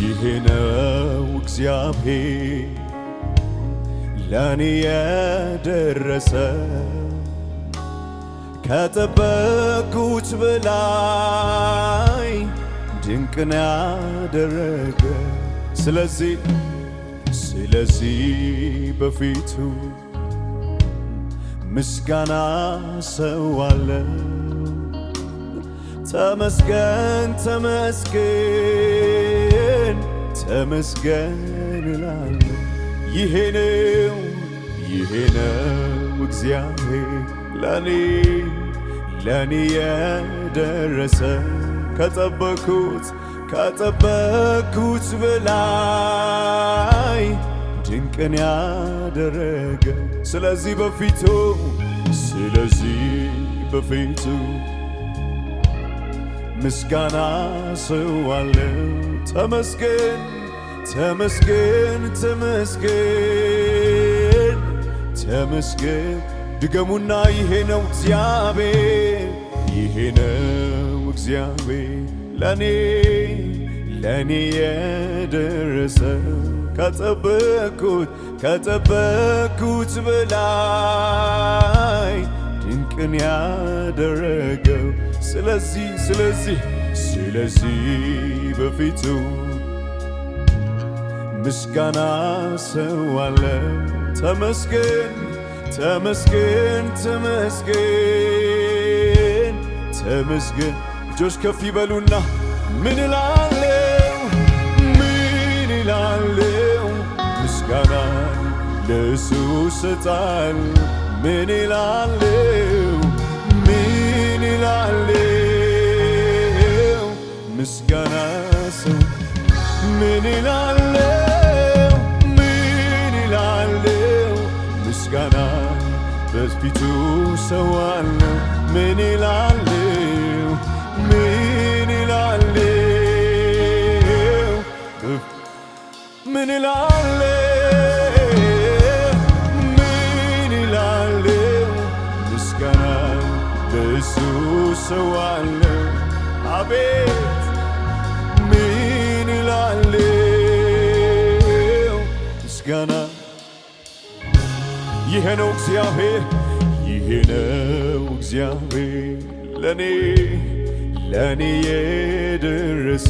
ይሄ ነው እግዚአብሔር ለኔ የደረሰ ከጠበቅኩት በላይ ድንቅን ያደረገ ስለዚህ በፊቱ ምስጋና ሰዋለሁ ተመስገን ተመስገን ተመስገን እላለሁ ይሄ ነው እግዚአብሔር ለኔ የደረሰ ከጠበቅኩት በላይ ድንቅን ያደረገ ስለዚህ በፊቱ ምስጋና ሰዋለሁ ተመስገን ተመስገን ተመስገን ተመስገን ድገሙና ይሄ ነው እግዚአብሔር ለኔ የደረሰ ከጠበቅኩት በላይ ድንቅን ያደረገው ስለዚህ በፊቱ ምስጋና ሰዋለሁ ተመስገን ተመስገን ተመስገን ተመስገን እጆች ከፍ ይበሉና ምን እላለሁ ምስጋናን ለእሱ እሰጣለሁ ምን እላለሁ ምስጋና ሰው ምን እላለሁ ምስጋና በፊቱ ሰዋለሁ ምን እላለሁ ምስጋና ለእሱ ሰዋለሁ አቤት ምን እላለሁ ምስጋና ይሄ ነው እግዚአብሔር ለኔ የደረሰ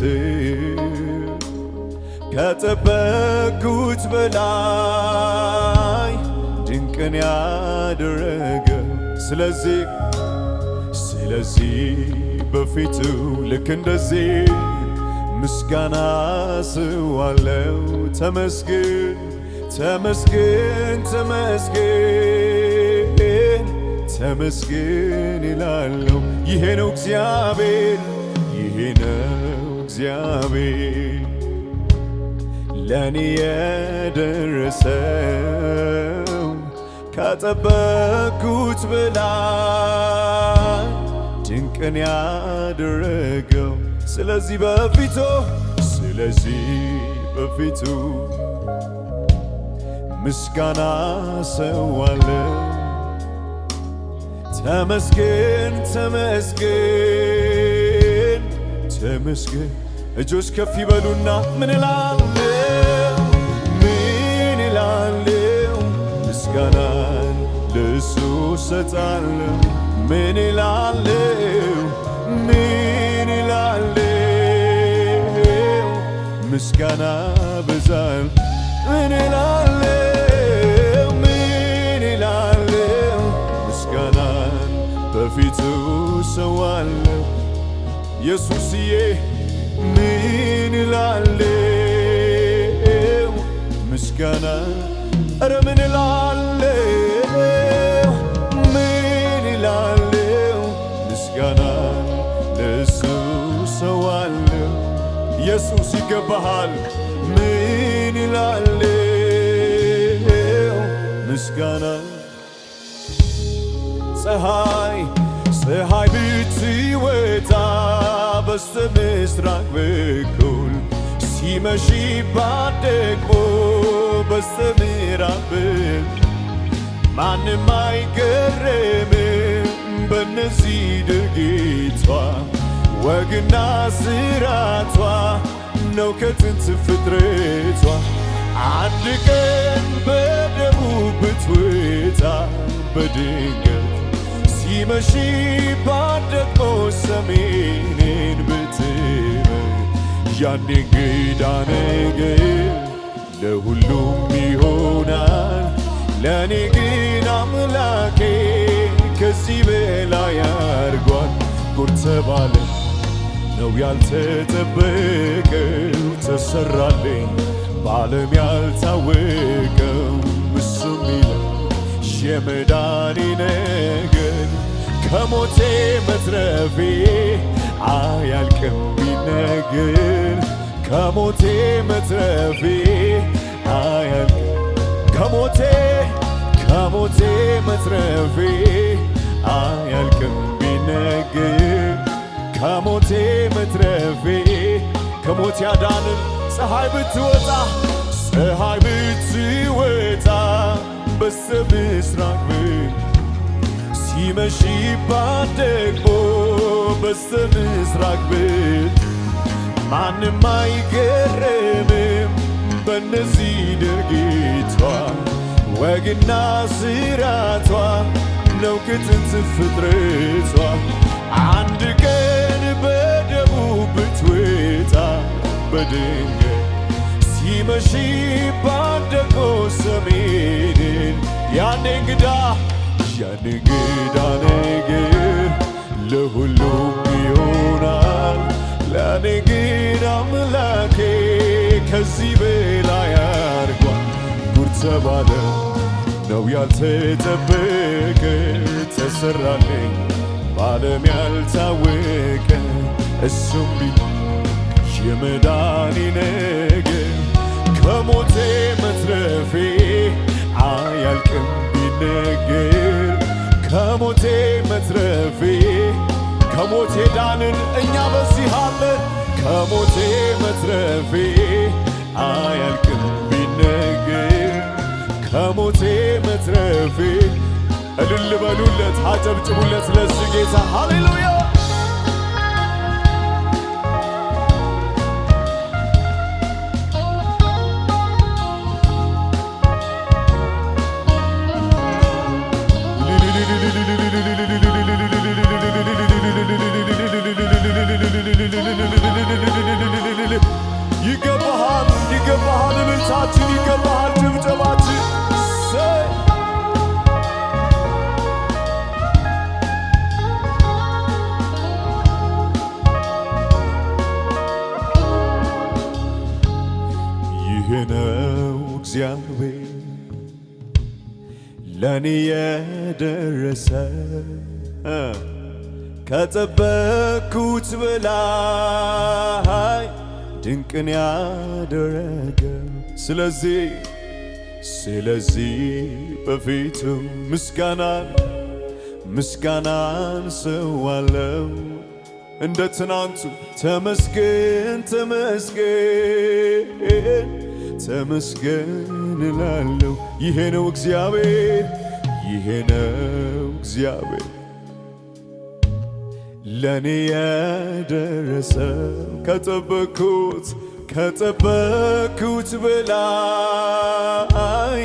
ከጠበቅኩት በላይ ድንቅን ያደረገ ስለዚህ በፊቱ ልክ እንደዚህ ምስጋና ሰዋለሁ ተመስገን ተመስገን ተመስገን ተመስገን እላለሁ ይሄ ነው እግዚአብሔር ለኔ የደረሰው ከጠበቅኩት በላይ ድንቅን ያደረገው ስለዚህ በፊቱ ምስጋና ሰዋለሁ ተመስገን ተመስገን ተመስገን እጆች ከፍ ይበሉና ምን እላለሁ ምስጋናን ለእሱ እሰጣለሁ ምን እላለሁ ምስጋና በዛል ምን እላለሁ ምስጋናን በፊቱ ሰዋለሁ ኢየሱስዬ ምን እላለሁ ምስጋና ኧረ ምን እላለሁ ምስጋና ለእሱ ሰዋለሁ ኢየሱስ ይገባሃል ምን እላለሁ ምስጋና ፀሐይ ብትወጣ በስተምስራቅ በኩል ሲመሽባት ደግሞ በስተምዕራብ ማንም አይገረምም በነዚህ ድርጊቷ ወግና ስራቷ ነው ከጥንት ፍጥረቷ አንድ ቀን በደቡብ ብትወጣ በድንገት ሲመሽባት ደግሞ ሰሜንን ብትመር ያኔ እንግዳ ነገር ለሁሉም ይሆናል። ለእኔ ግን አምላኬ ከዚህ በላይ አድርጓል። ጉድ ተባለ ነው ያልተጠበቀው ተሰራልኝ በዓለም ያልታወቀው እሱም ይላል የመዳኔ ነገር ከሞቴ መትረፌ አያልቅም ቢነገር ከሞቴ መትረፌ አያልቅም ከሞቴ መትረፌ አያልቅም ቢነገር ከሞቴ መትረፌ ከሞት ያዳንን ፀሐይ ብትወጣ በስተምስራቅ ሲመሽባት ደግሞ በስተምስራቅ ማንም አይገረምም በነዚህ ድርጊቷ ወግና ስራቷ ነው ከጥንት ፍጥረቷ አንድ ቀን በደቡብ ብትወጣ በድንገት ሲመሽባት ደግሞ ሰሜንን ያኔ እንግዳ ነገር ለሁሉም ይሆናል። ለእኔ ግን አምላኬ ከዚህ በላይ አድርጓል። ጉድ ተባለ ነው ያልተጠበቀ ተሰራልኝ በዓለም ያልታወቀ እሱም የመዳኔ ነገር ከሞቴ መትረፌ አያልቅም ቢነገር ከሞቴ መትረፌ ከሞቴ ዳንን እኛ በዚህ አለ ከሞቴ መትረፌ አያልቅም ቢነገር ከሞቴ መትረፌ እልል በሉለት አጨብጭቡለት ለዚህ ጌታ ሃሌሉያ ይገባሃል እልልታችን ይገባሃል ጭብጨባችን ይህ ነው እግዚአብሔር ለእኔ የደረሰ ከጠበቅኩት በላይ ድንቅን ያደረገ ስለዚህ በፊቱ ምስጋናን ሰዋለው እንደ ትናንቱ ተመስገን እላለሁ። ይሄ ነው እግዚአብሔር ለእኔ የደረሰው ከጠበቅኩት በላይ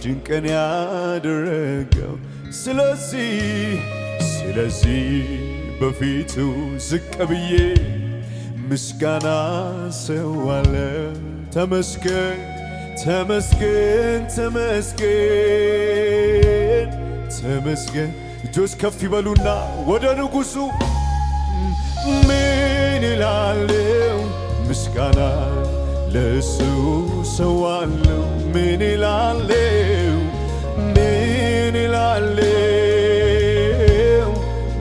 ድንቅን ያደረገው ስለዚህ በፊቱ ዝቅ ብዬ ምስጋና ሰዋለው። ተመስገን እጆች ከፍ ይበሉና ወደ ንጉሡ ምን እላለሁ ምስጋና ለእሱ ሰዋለው። ምን እላለሁ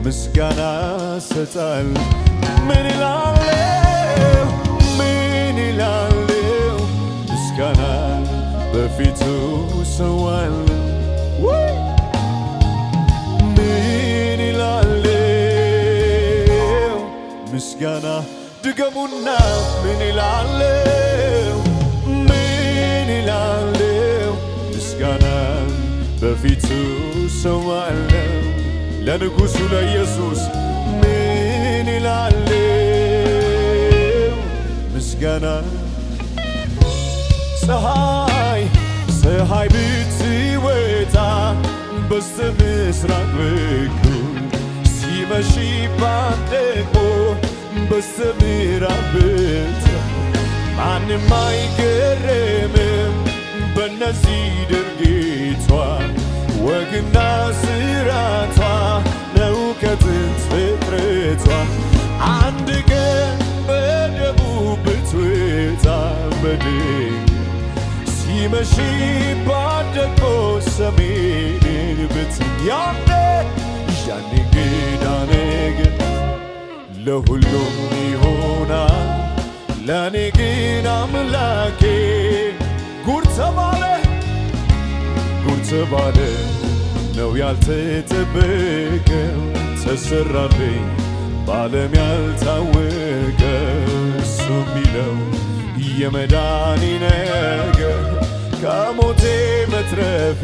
ምስጋና ሰጣለሁ። ምን እላለሁ ምስጋና በፊቱ ሰዋለው። ምስጋና ድገሙና ምን እላለሁ ምስጋና በፊቱ ሰዋለው። ለንጉሡ ለኢየሱስ ምን እላለሁ ምስጋና ፀሐይ ብትወጣ በስተ ምስራቅ በኩል ሲመሽባት ደግሞ በስተ ምዕራብ ብትሆን ማንም አይገረምም በነዚህ ድርጊቷ ወግና ስራቷ ነው ከጥንት ፍጥረቷ አንድ ቀን በደቡብ ብትወጣ በድንገት ሲመሽባት ደግሞ ሰሜንን ብትያኔ ያኔ ጌታኔ ግን ለሁሉም ይሆናል ለኔ ግን አምላኬ ጉድ ተባለ ነው ያልተጠበቀው ተሰራልኝ በዓለም ያልታወቀ እሱ ሚለው የመዳኔ ነገር ከሞቴ መትረፌ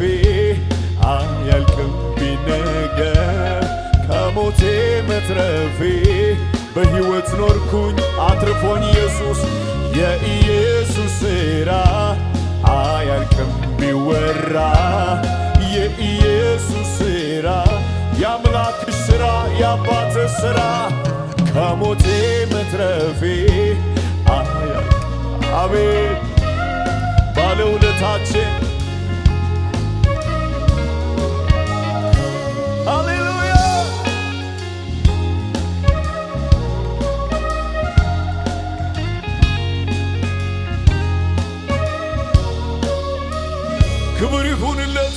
አያልቅም ቢነገር ከሞቴ መትረፌ በሕይወት ኖርኩኝ አትርፎኝ ኢየሱስ የኢየሱስ ሥራ አያልቅም ቢወራ የኢየሱስ ሥራ የአምላክሽ ሥራ የአባትሽ ሥራ ከሞቴ መትረፌ አያልቅም አቤት ባለውለታችን ሃሌሉያ ክብር ይሁንለት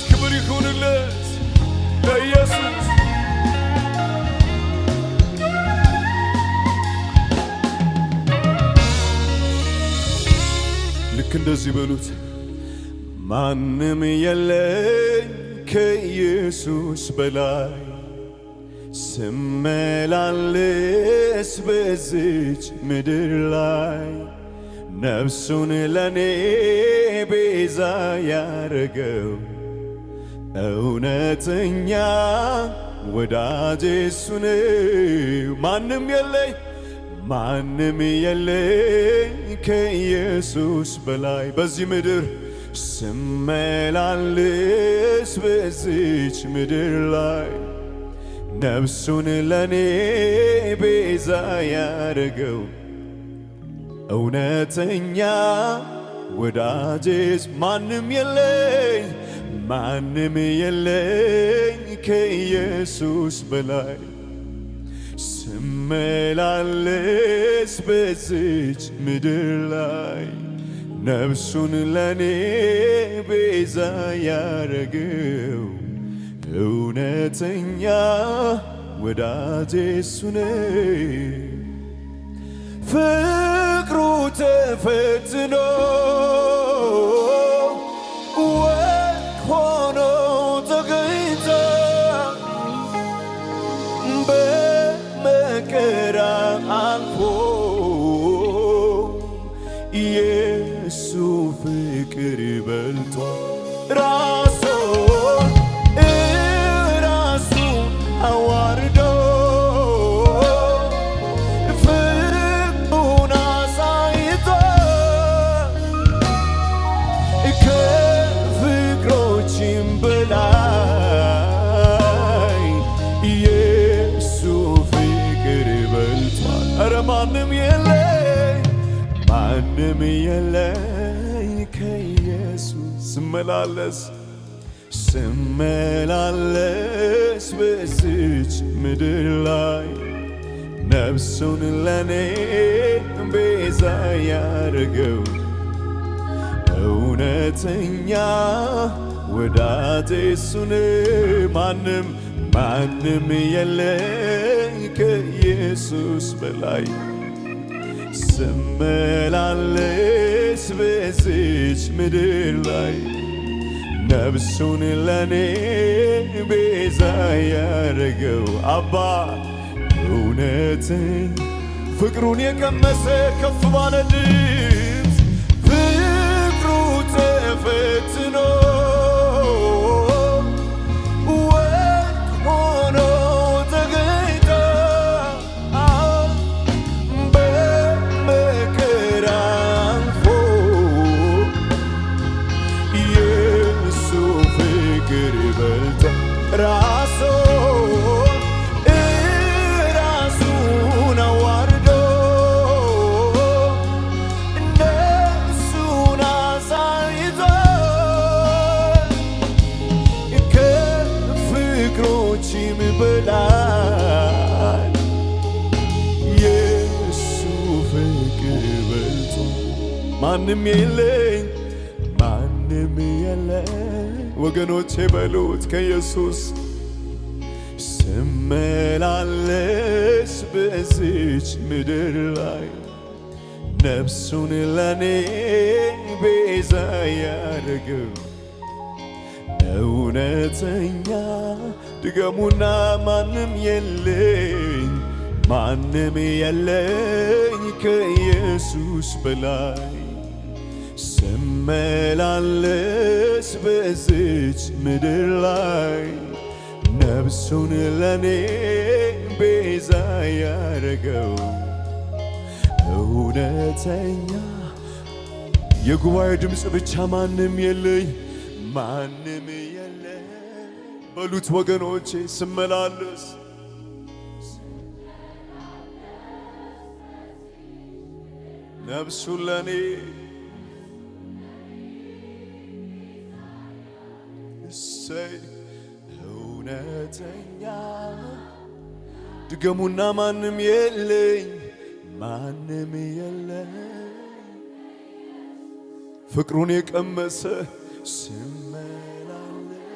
ለኢየሱስ ልክ እንደዚህ በሉት ማንም የለኝ ከኢየሱስ በላይ ስመላለስ በዚች ምድር ላይ ነፍሱን ለኔ ቤዛ ያረገው እውነተኛ ወዳጄ እሱ ነው። ማንም የለኝ ከኢየሱስ በላይ በዚህ ምድር ስመላለስ በዚች ምድር ላይ ነፍሱን ለኔ ቤዛ ያረገው እውነተኛ ወዳጄስ ማንም የለኝ ከኢየሱስ በላይ ስመላለስ በዚች ምድር ላይ ነፍሱን ለኔ ቤዛ ያረገው እውነተኛ ወዳጄ እሱ ነው። ፍቅሩ ተፈትኖ ወርቅ ሆኖ ተገኝቶ በመከራ አልፎ የሱ ፍቅር በልጧል ራሱን አዋርዶ ፍቅሩን አሳይቶ ከፍቅሮችም በላይ የሱ ፍቅር በልጧል። ኧረ ማንም የለኝ ከኢየሱስ ስመላለስ በዚች ምድር ላይ ነፍሱን ለኔ ቤዛ ያረገው እውነተኛ ወዳጄ እሱ ነው። ማንም የለኝ ከኢየሱስ በላይ ስመላለስ በዚች ምድር ላይ ነፍሱን ለኔ ቤዛ ያረገው አባ እውነት ፍቅሩን የቀመሰ ከፍ ባለ ድምፅ ፍቅሩ ተፈትኖ ወርቅ ሆኖ ተገኝቶ በመከራ በልጦ ማንም የለኝ ማንም የለኝ ወገኖቼ በሉት ከኢየሱስ ስመላለስ በዚች ምድር ላይ ነፍሱን ለኔ ቤዛ ያደረገው እውነተኛ ድገሙና ማንም የለኝ ማንም የለኝ ከኢየሱስ በላይ ስመላለስ በዚች ምድር ላይ ነፍሱን ለኔ ቤዛ ያደረገው እውነተኛ የጉባኤ ድምፅ ብቻ ማንም የለኝ ማንም የለኝ በሉት ወገኖቼ ስመላለስ ነፍሱን ለኔ እሰይ እውነተኛ ድገሙና ማንም የለኝ ማንም የለኝ ፍቅሩን የቀመሰ ስመላለስ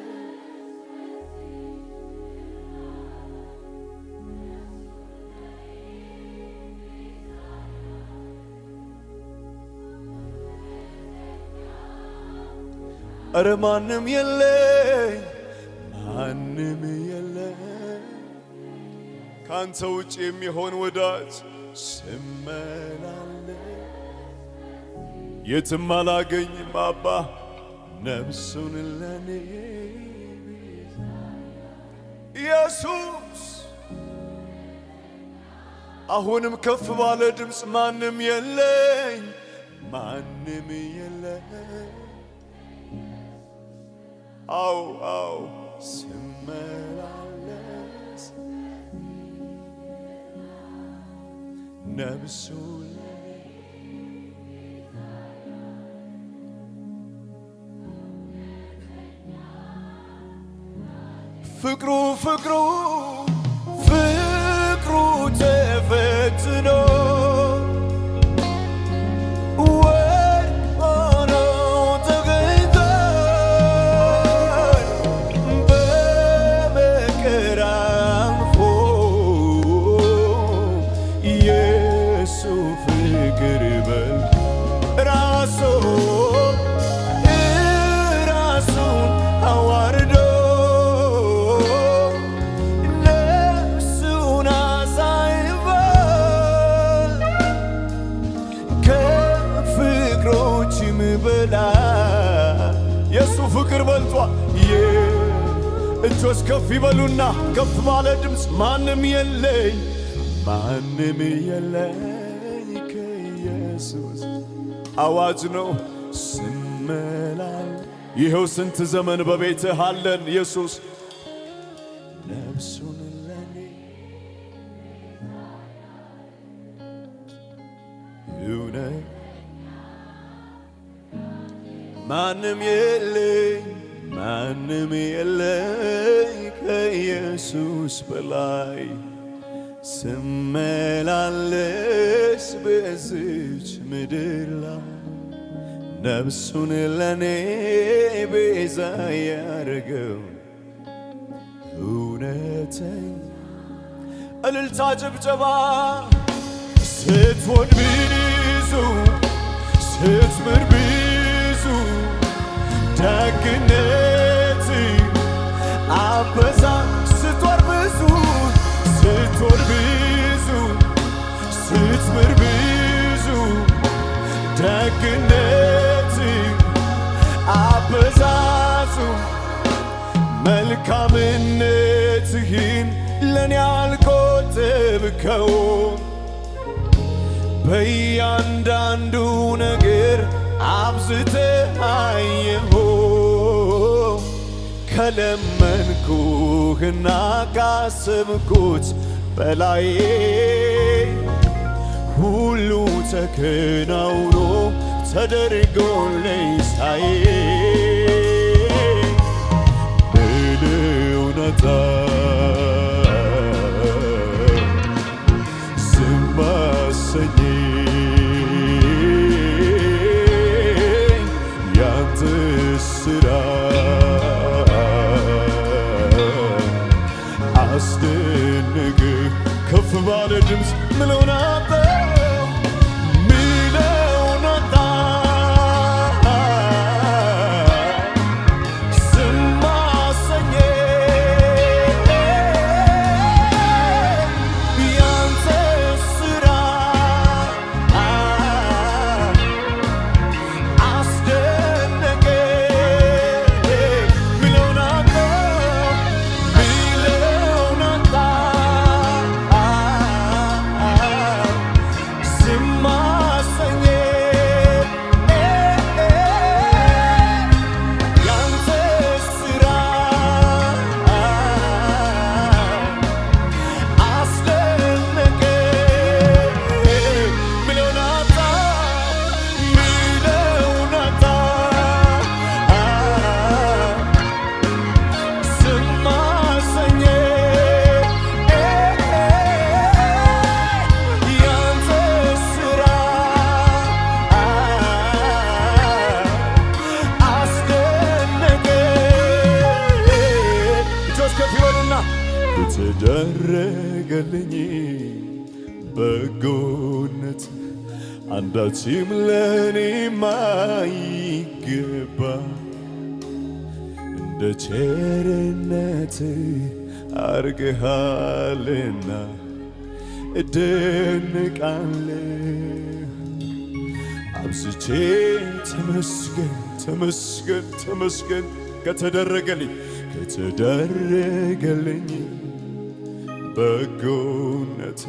ኧረ ማንም የለኝ ማንም የለኝ ካንተ ውጭ የሚሆን ወዳጅ ስመላለስ የትም አላገኝም አባ ነፍሱን ለኔ ኢየሱስ አሁንም ከፍ ባለ ድምፅ ማንም የለኝ ማንም የለኝ አው አው ስመላለስ ነፍሱን ፍቅሩ ፍቅሩ ፍቅሩ ተፈትኖ ወድቆ ተገኝቷል በመከራ አልፎ የሱ ፍቅር በል ራሱን አዋርዶ የሱ ፍቅር በልጧል እጆች ከፍ ይበሉና ከፍ ባለ ድምፅ ማንም የለኝ ማንም የለኝ ከኢየሱስ አዋጅ ነው ስመላል ይኸው ስንት ዘመን በቤትህ አለን ኢየሱስ ነፍሱን ለኔ እውነት ማንም የለኝ ማንም የለኝ ከኢየሱስ በላይ ስመላለስ በዚች ምድር ላይ ነፍሱን ለኔ ቤዛ ያደረገው እውነተኛ እልልታ ጭብጨባ ስትወድ ብዙ ስትምር ደግነት አበዛ ስትወር ብዙ ስትምር ብዙ ደግነት አበዛዙ መልካምነትህን ለኔ አልቆጠብከው በእያንዳንዱ ነገር አብዝተህ አየኸው ከለመንኩህና ካሰብኩት በላይ ሁሉ ተከናውኖ ተደርጎልኝ ሳይ እውነታ ዝም አሰኘኝ ከተደረገልኝ በጎነት አንዳችም ለኔ ማይገባ እንደ ቸርነት አርገሃልና እደነቃለሁ። አብዝቼ ተመስገን ተመስገን ተመስገን ከተደረገልኝ በጎነት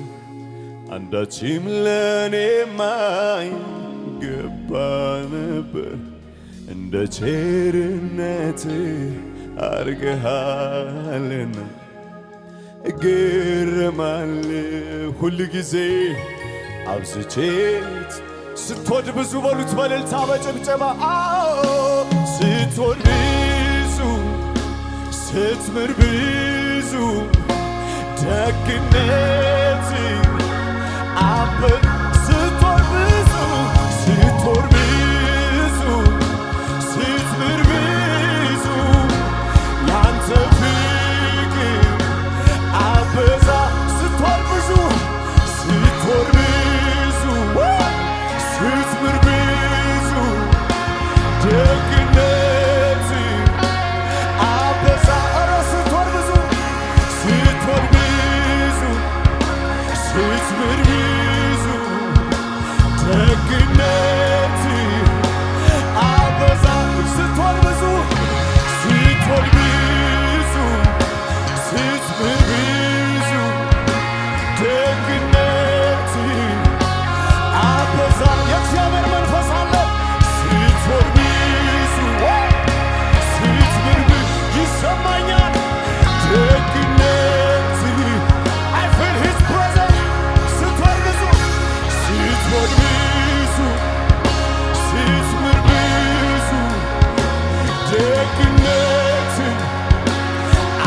አንዳችም ለኔ ማይገባ ነበር እንደ ቸርነት አርገሃልና እገረማለሁ ሁል ጊዜ አብዝቼ ስትወድ ብዙ በሉት በእልልታ በጭብጨባ ስትወድ ብዙ ስትምር ብዙ ደግነት ስትወድ ብዙ ስትወድ ብዙ ስትምር ብዙ ያንተ ፍቅር አበዛ ስትወድ ብዙ ስትወድ ብዙ ስትምር ብዙ ደግነት አበዛ ኧረ ስትወድ ብዙ ስትወድ ብዙ ስትምር ብዙ ደግነት አበዛ ስትወድ ብዙ ስትወድ ብዙ ስትምር ብዙ ደግነት አበዛ የእግዚአብሔር መንፈስ አለ ስትወድ ብዙ ስትምር ብዙ ይሰማኛል ደግነት I feel his presence ስትወድ ብዙ ስትወድ ብዙ ስትምር ብዙ ደግነት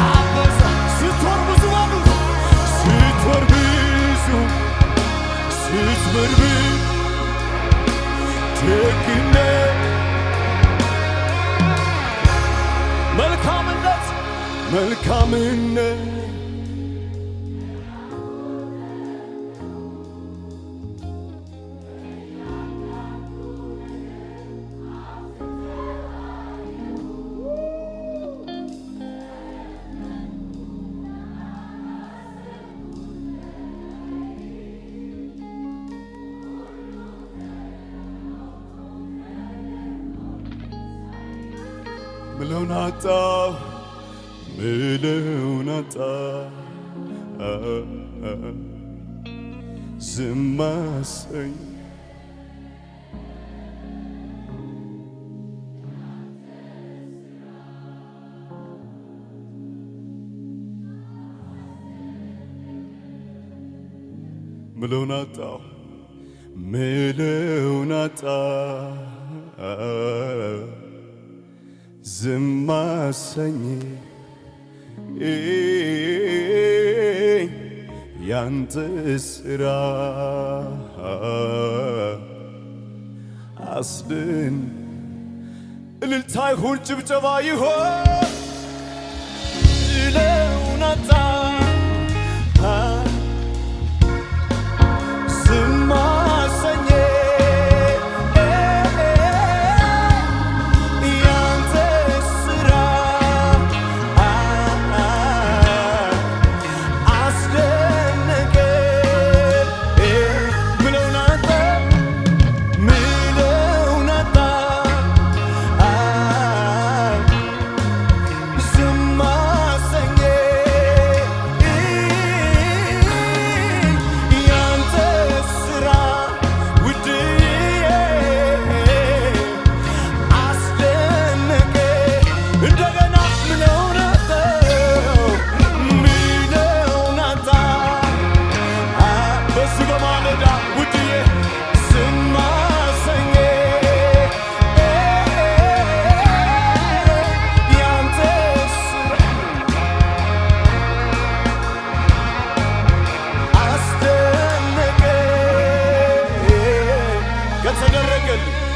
አበዛ ስትወድ ብዙ አሉት ስትወድ ብዙ ስትምር ብዙ ደግነት መልካምነት መልካምነት ምለውን አጣሁ ምለውን አጣሁ ዝም አሰኝ ምለውን አጣሁ ምለውን አጣሁ ዝም አሰኝ ያንተ ስራ አስድን እልልታ ይሁን ጭብጨባ ይሁን ምለውን አጣሁ ዝም አሰኝ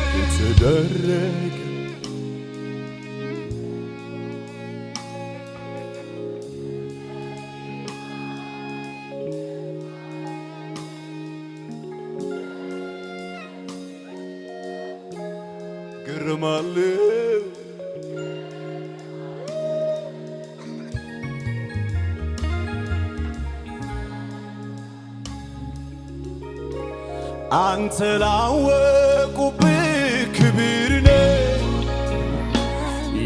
የተደረገ ግርማለሁ አንተ ላወቁብህ ክብር ነህ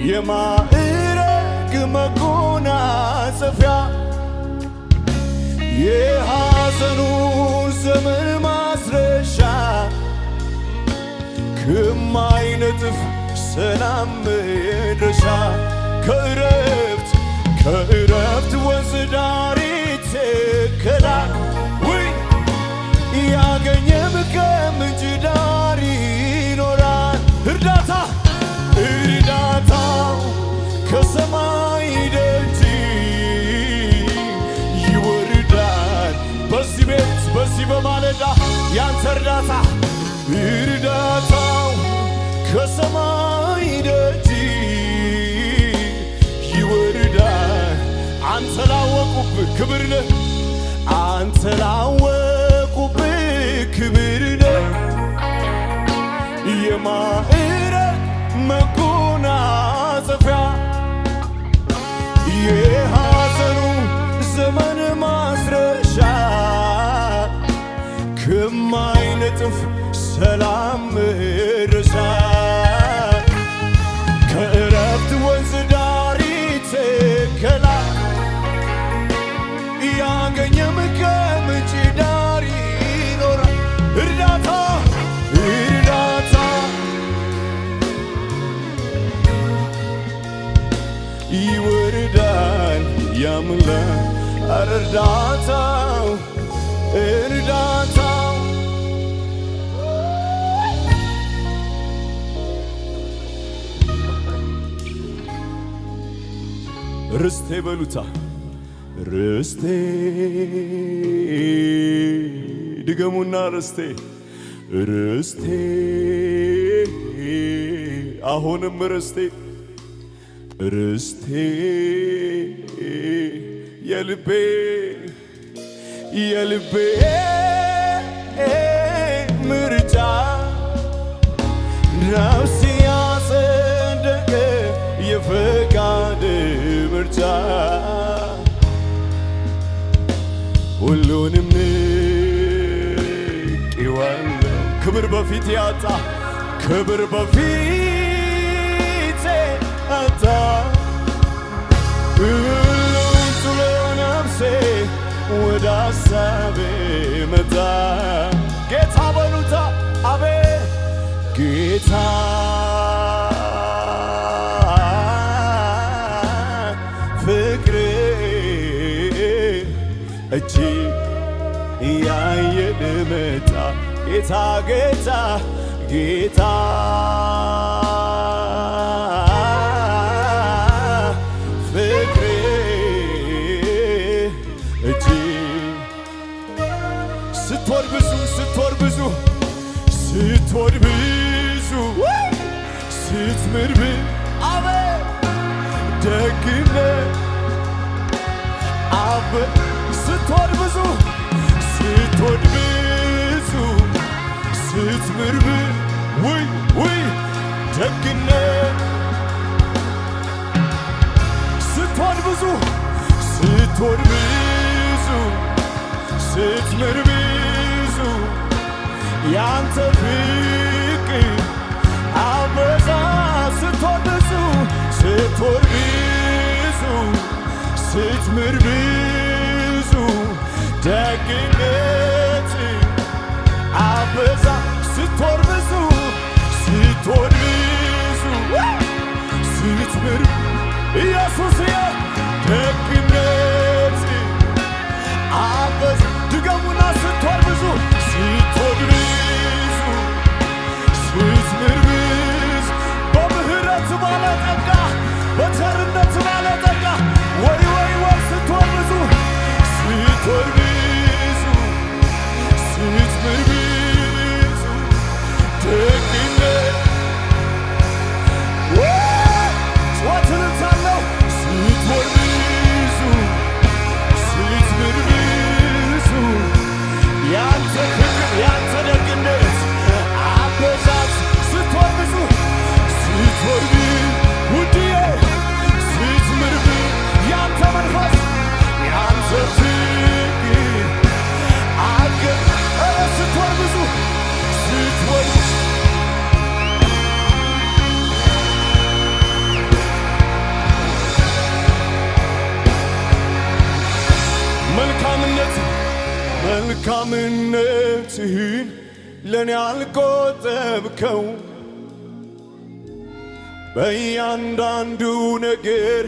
የማዕረግ መጎናጸፊያ የሐዘኑን ዘመን ማስረሻ ከማይነጥፍ ሰላም መድረሻ ከዕረፍት ወንዝ ዳር ይተከላል ያገኘም ከምንጭ ዳር ይኖራል እርዳታው ከሰማይ ደጅ ይወርዳል በዚህ ቤት በዚህ በማለዳ ያንተ እርዳታው ከሰማይ ደጅ ይወርዳል አንተ ላወቁብህ ክብር ነህ አንተ ላወቁብህ ክብር ነህ የማዕረግ መጎናጸፊያ የሐዘኑ ዘመን ማስረሻ ከማይነጥፍ ሰላም መድረሻ ከዕረፍት ወንዝ ዳር ይተከላል ያገኘም ከምንጭ ዳር ይኖራል እርዳታ ይወርዳል ያምላክ እርዳታው ርስቴ በሉታ ርስቴ ድገሙና ርስቴ አሁንም ርስቴ የልቤ ምርጫ ነፍሴ ያጸደቀ የፈቃድ ምርጫ ሁሉንም ንቄዋለሁ ክብር በፊት ያጣ ክብር በፊት አጣ ሁሉም ጥሎ ነፍሴ ወደ ሐሳቤ መጣ ጌታ በሉታ አቤት ጌታ ፍቅር እጅግ እያየን መጣ ጌታ ፍቅር እጅግ ስትወድ ብዙ ስትምር አቤት ደግነት ስትወድ ብዙ ስትምር ውይ ደግነት ስትወድ ብዙ ስትምር ብዙ ያንተ ፍቅር አበዛ ስትወድ ብዙ ስትምር ብዙ ደግነት አበዛ ስትወድ ብዙ ስትምር ኢየሱስዬ ደግነት አበዛ ድገሙና ስትወድ ብዙ ስትምር ብዙ በምህረት ባለጠጋ በቸርነት ባለጠጋ ወይ ስትወድ ብዙ ስትምር ብዙ ደግነት ጩኸትን ሳለው ስትወድ መልካምነትህን ለኔ አልቆጠብከው በእያንዳንዱ ነገር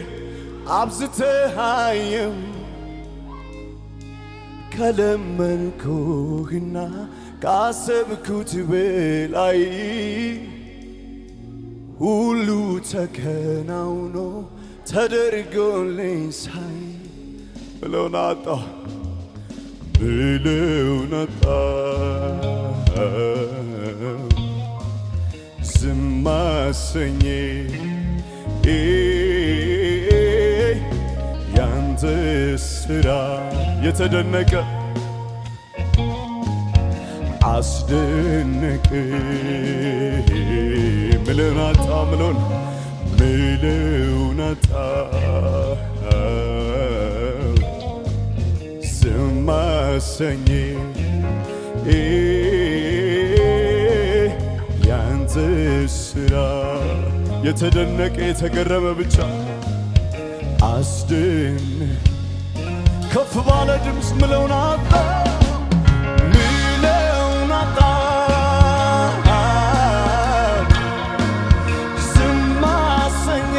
አብዝተሃየው ከለመንኩህና ካሰብኩት በላይ ሁሉ ተከናውኖ ተደርጎልኝ ሳይ ብለውን አጣሁ ብለውን አጣሁ ዝም አሰኘ ያንተ ስራ የተደነቀ አስደነቀ ምለውን አጣ ምለውን አጣ ዝም አሰኘ ያንተ ስራ የተደነቀ የተገረመ ብቻ አስደነቀ ከፍ ባለ ድምፅ ምለውን አጣ ምለውን አጣ ዝም አሰኘ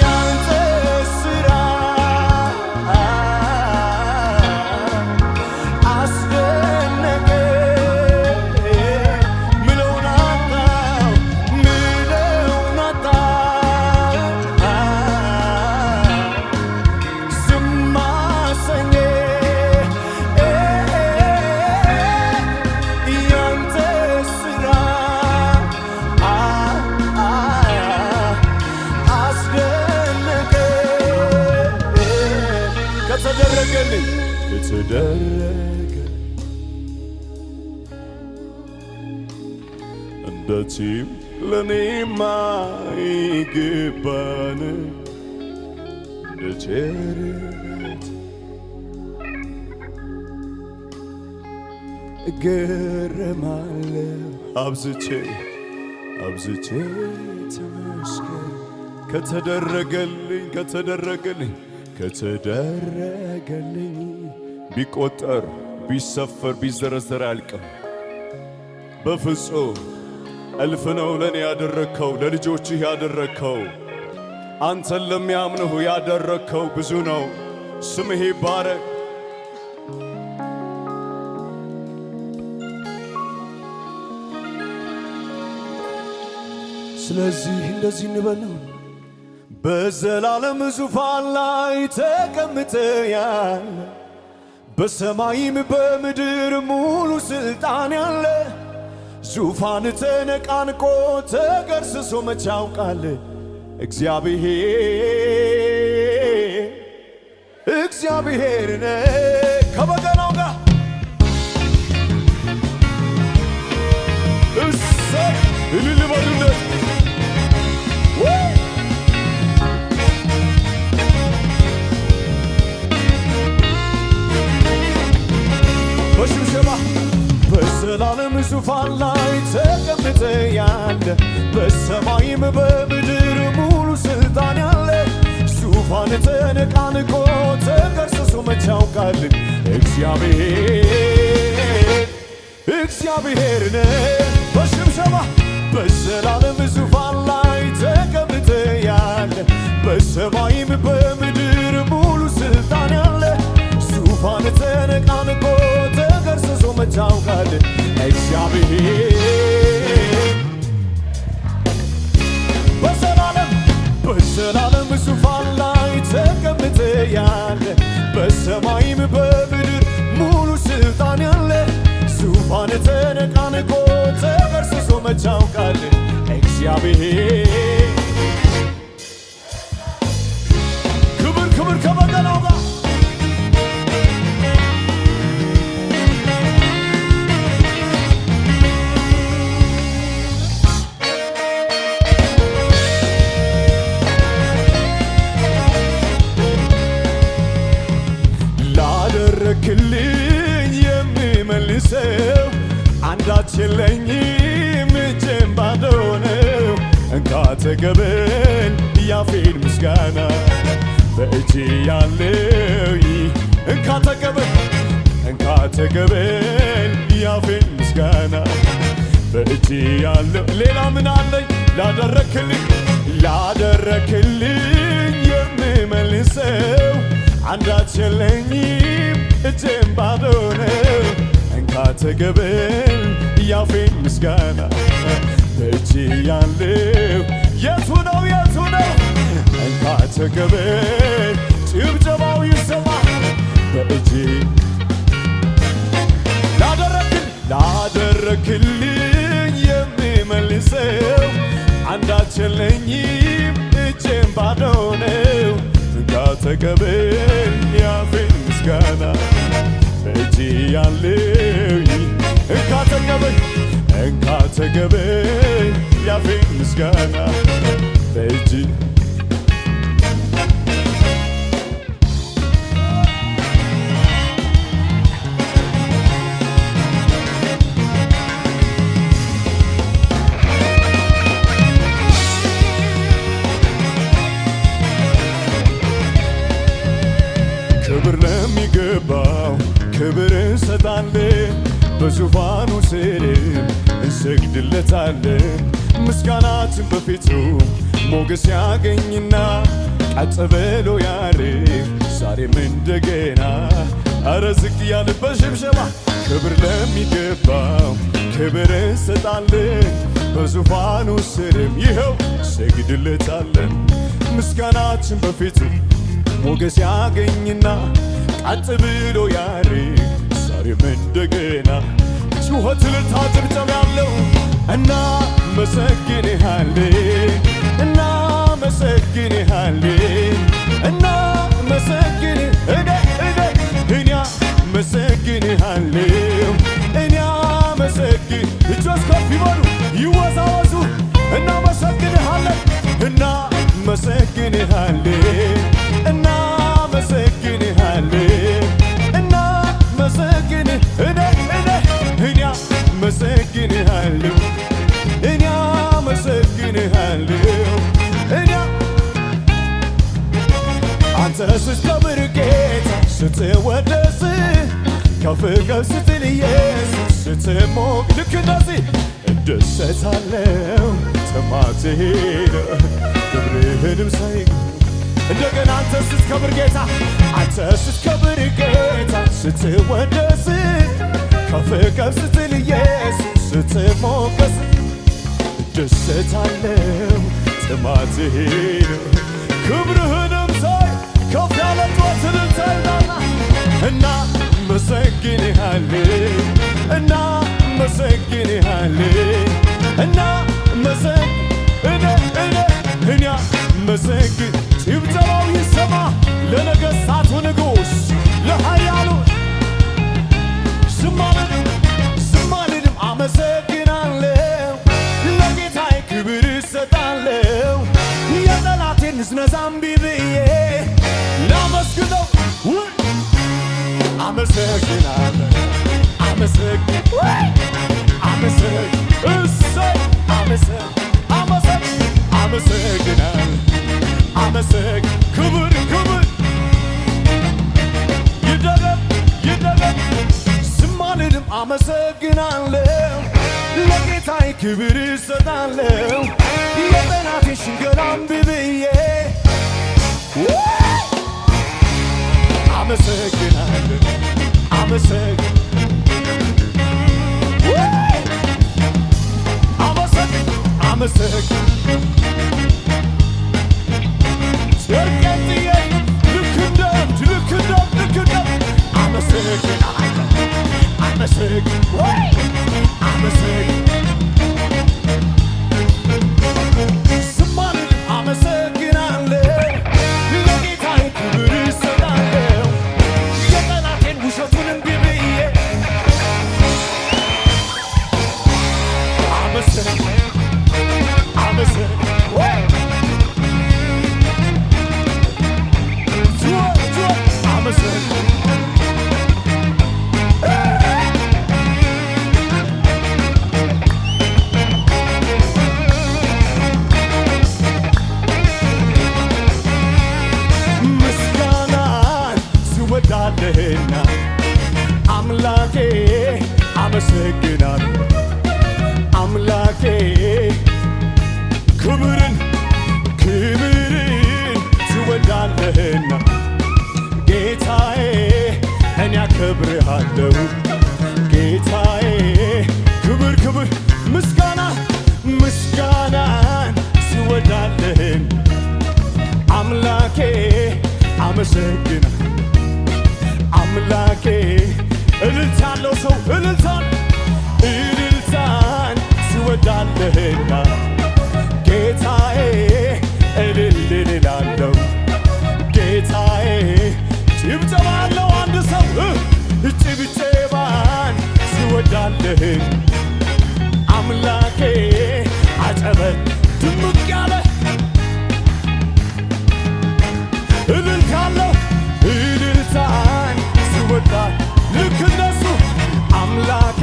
ያንተ ስራ አስደነቀ ምለውን አጣ ምለውን አጣ ዝም አሰኘ ያንተ ስራ አስደነቀ ከተደረገልኝ ከተደረገ እንደዚህም ለኔማ ይገባን እንደ ቸርነት እገረማለሁ አብዝቼ ተመስገን ከተደረገልኝ ቢቆጠር ቢሰፈር ቢዘረዘር አያልቅም በፍጹም እልፍ ነው ለኔ ያደረግከው ለልጆችህ ያደረግከው አንተን ለሚያምንሁ ያደረግከው ብዙ ነው ስምህ ይባረክ ስለዚህ እንደዚህ እንበለው በዘላለም ዙፋን ላይ ተቀምጠ ያለ በሰማይም በምድር ሙሉ ስልጣን ያለ ዙፋን ተነቃንቆ ተገርስሶ መች ያውቃል እግዚአብሔር ከበገናው ጋር እሰይ እልል በሉለት በሽብሸባ በዘላለም ዙፋን ላይ ተቀምጠ ያለ በሰማይም በምድር ሙሉ ስልጣን ያለ ዙፋን ተነቃንቆ ተገርስሶ መች ያውቃል እግዚአብሔር በሽብሸባ በዘላለም ዙፋን ላይ ተቀምጠ ያለ በሰማይም በምድር ሙሉ ስልጣን ያለ ዙፋን ተነቃንቆ ተገርስሶ መች ያውቃል በዘላለም ዙፋን ላይ ተቀምጠ ያለ በሰማይም በምድር ሙሉ ስልጣን ያለ ዙፋን ተነቃንቆ ተገርስሶ መች ያውቃል ክብር ከበገናው ጋር ላደረክልኝ የምመልሰው አንዳች የለኝም እጄም ባዶ ነው እንካ ተቀበል ያፌን ምስጋና በእጅ ያለው እንካ ተቀበል እንካ ተቀበል ያፌን ምስጋና በእጅ ያለው ሌላ ምን አለኝ ላደረክልኝ የምመልሰው አንዳች የለኝም እጄም ባዶ ነው እንካ ተቀበል ያፌን ምስጋና በእጅ ያለው የቱ ነው እንካ ተቀበል ጭብጨባው ይሰማ በእጅ ላደረክልኝ የምመልሰው አንዳች የለኝም እጄም ባዶ ነው እንካ ተቀበል ያፌን ምስጋና በእጅ ያለው እንካ ተቀበል ያፌን ምስጋና በእጅ ክብር ለሚገባው ክብር እንሰጣለን በዙፋኑ ስርም እንሰግድለታለን ምስጋናችን በፊቱ ሞገስ ያገኝና ቀጥ ብሎ ያርግ ዛሬም እንደገና አረ ዝቅ ያለበት ሽብሸባ ክብር ለሚገባው ክብር እንሰጣለን በዙፋኑ ስርም ይኸው እንሰግድለታለን ምስጋናችን በፊቱ ሞገስ ያገኝና ቀጥ ብሎ ያርግ ዛሬም እንደገና ጩኸት ልልታ ጭብጨባ ያለው እናመሰግንሃለን እናመሰግንሃለን እኔ አመሰግንሃለሁ እኔ አመሰግን እጆች ከፍ ይበሉ ይወዛወዙ እናመሰግንሃለን እናመሰግንሃለን እናመሰግንሃለን እኔ አመሰግንሃለሁ እኔ አመሰግንሃለሁ አንተ ስትከብር ጌታ ስትወደስ ከፍ ከፍ ስትል ኢየሱስ ስትሞቅ ልክ እንደዚህ እደሰታለሁ ጥማቴ ነው ክብርህንም ሳይ እንደገና አንተ ስትከብር ጌታ ስትወደስ ከፍ ከፍ ስትል ኢየሱስ ስትሞገስ እደሰታለሁ ጥማቴ ነው ክብርህንም ሳይ ከፍ ያለ ጩኸትን ታይዳና እናመሰግንሃለን እኔ አመሰግን ጭብጨባው ይሰማ ለነገሥታቱ ንጉሥ ለኃያሉ ዝም አልልም አመሰግናለሁ ለጌታዬ ክብር እሰጣለሁ የጠላቴን ንዝነዛ እምቢ ብዬ ላመስግነው አመሰግናለሁ ክብር ይደገም ዝም አልልም አመሰግናለሁ ለጌታዬ ክብር እሰጣለሁ የጠላቴን ሽንገላ እምቢ ብዬ አመሰግናለሁ ሰርቀጥዬ ልክ እንደም ዝም አልልም አመሰግናለሁ ለጌታዬ ክብር እሰጣለሁ የጠላቴን ውሸቱን እምቢ ብዬ አመሰግናለሁ አምላኬ ክብርን ትወዳለህና ጌታዬ እኔ አከብርሃለሁ ጌታዬ ክብር ምስጋናን ትወዳለህን አምላኬ አመሰግናለሁ አምላኬ እልልታለሁ ሰው እልልታን ትወዳለህና ጌታዬ እልል እላለሁ ጌታዬ ጭብጨባለሁ አንድ ሰው ጭብጨባን ትወዳለህን አምላኬ አጨበት ድምቅ ያለ እልልታለሁ እልልታን ትወዳል ልክ እነሱ አምላኬ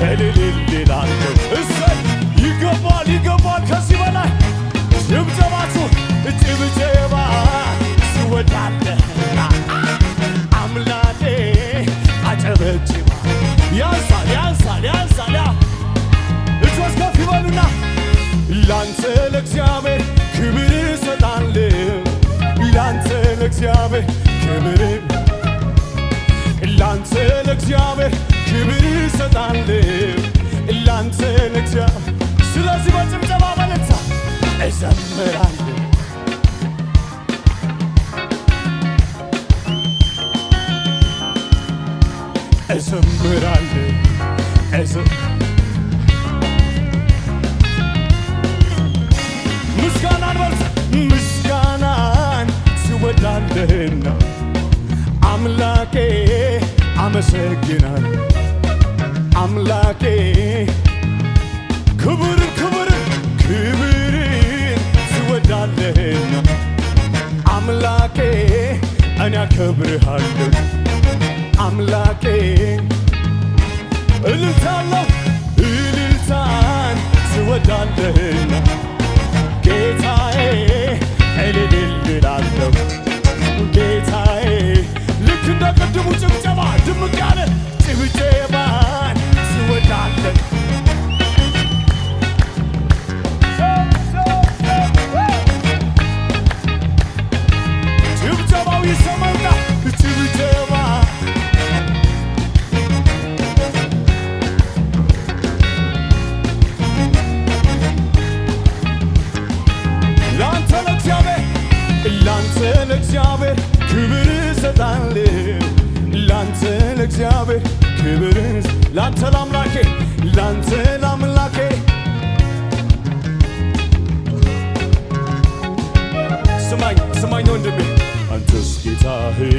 እልል እላለሁ እሰይ ይገባል ከዚህ በላይ ጭብጨባችሁ ጭብጨባ ትወዳለህና አምላኬ አጨበጭባ ያንሳል እጆች ከፍ ይበሉና ላንተ ለእግዚአብሔር ክብር እሰጣለሁ ላንተ ለእግዚአብሔር ክብር ላንተ ለእግዚአብሔር ክብር እሰጣለሁ ላንተ ለእግዚአብሔር ስለዚህ በጭብጨባ በለታ እዘምራለሁ ምስጋናን ትወዳለህና አምላኬ አመሰግናለሁ አምላኬ ክብርን ትወዳለህና አምላኬ እኔ አከብርሃለሁ አምላኬ እልልታን ትወዳለህና ጌታዬ እልል እላለሁ ጌታዬ ልክ እንደ ቅድሙ ጭብጨባ ድምቅ ያለ ጭብጨባን ትወዳለህ ጭብጨባው ይሰማና ጭብጨባ ላንተ ለእግዚአብሔር ክብር እሰጣለሁ ላንተ ለእግዚአብሔር ክብር ላንተ ለአምላኬ ስማኝ ወንድሜ አንተስ ጌታህን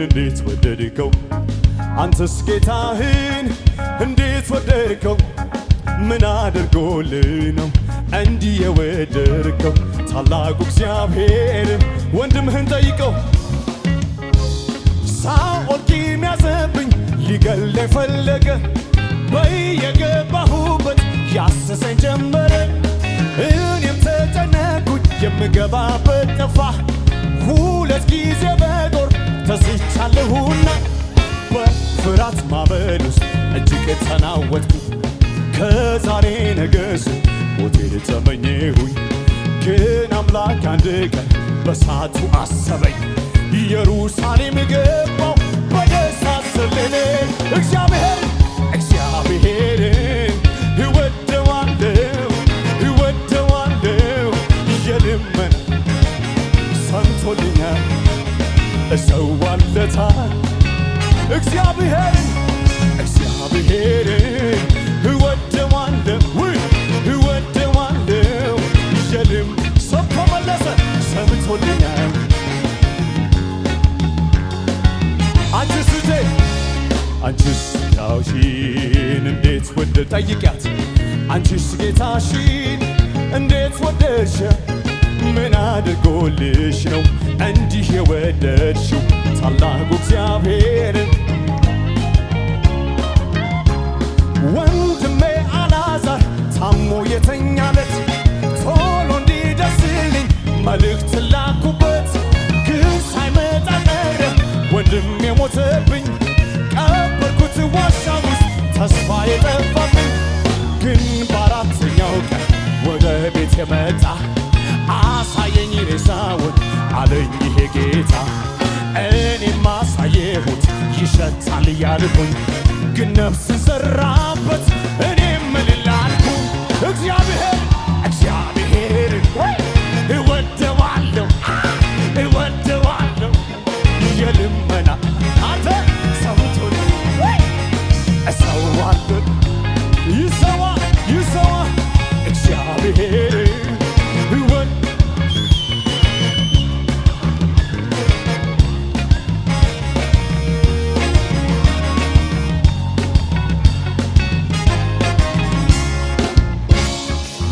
እንዴት ወደድከው አንተስ ጌታህን እንዴት ወደድከው ምን አድርጎልህ ነው እንዲህ የወደድከው ታላቁ እግዚአብሔር ወንድምህን ጠይቀው ሳኦል ቂም ያዘብኝ ሊገለኝ ፈለገ በየገባሁበት ያሰሰኝ ጀመረ እኔም ተጨነቅኩኝ የምገባበት ጠፋ ሁለት ጊዜ በጦር ተስቻለሁና በፍርሃት ማዕበል ውስጥ እጅግ ተናወጥኩ ከዛሬ ነገስ ሞቴን ተመኘሁኝ ግን አምላክ አንድ ቀን በሳቱ አሰበኝ ኢየሩሳሌም ገባው በደስታ ሰለለ እግዚአብሔርን እወደዋለሁ የልመና ሰምቶልኛል እሰዋለታል እግዚአብሔርን እወደዋለሁ የልም ሰብቶ መለሰ ሰምቶልኛል አንቺስ ጌታሽን እንዴት ወደ ጠይቂያት አንቺስ ጌታሽን እንዴት ወደድሽ ምን አድርጎልሽ ነው እንዲህ የወደድሽው ታላቁ እግዚአብሔርን ወንድሜ አልዓዛር ታሞ የተኛለት ቶሎ እንዲደርስልኝ መልእክት ላኩበት ግን ሳይመጣ ቀረ ወንድሜ ሞተብኝ ቀበርኩት ዋሻ ውስጥ የመጣ አሳየኝ ሬሳውን አለኝ ይሄ ጌታ። እኔም አሳየሁት ይሸታል እያልኩኝ ግን ነፍስ ዘራበት እኔም ምን ላልኩ እግዚአብሔርን እወደዋለሁ የልመና አንተ ሰውቶን እሰዋለሁ ይሰዋ እግዚአብሔር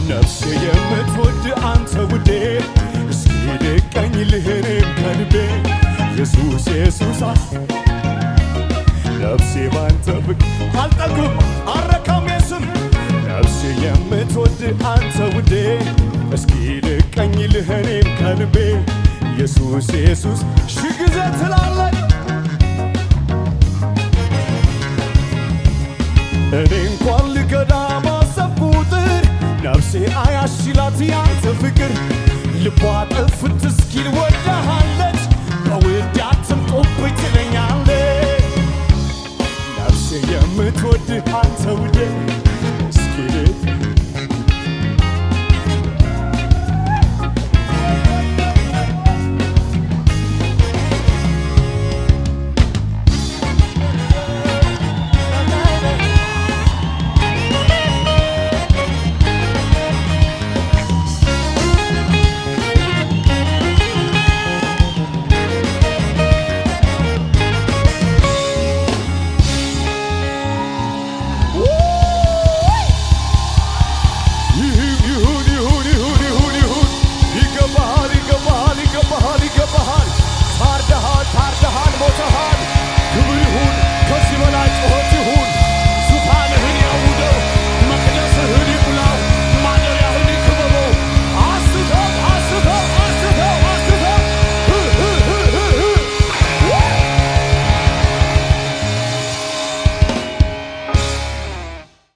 ነፍሴ የምትወድ አንተ ውዴ እስኪ ልቀኝ ልህንም ከልቤ ኢየሱስ ነፍሴ ባንተ ፍቅር አልጠግብም አረካም የስም ነፍሴ የምትወድ አንተ ውዴ እስኪ ልቀኝ ልህንም ከልቤ ኢየሱስ ሺህ ጊዜ ትላለች እኔ እንኳን ልከዳ ባሰብኩ ቁጥር ነፍሴ አያሽላት ያንተ ፍቅር ልቧ ጥፍት እስኪል ወዳሃለች በውድ አትምጦብኝ ትለኛለች ነፍሴ የምትወድ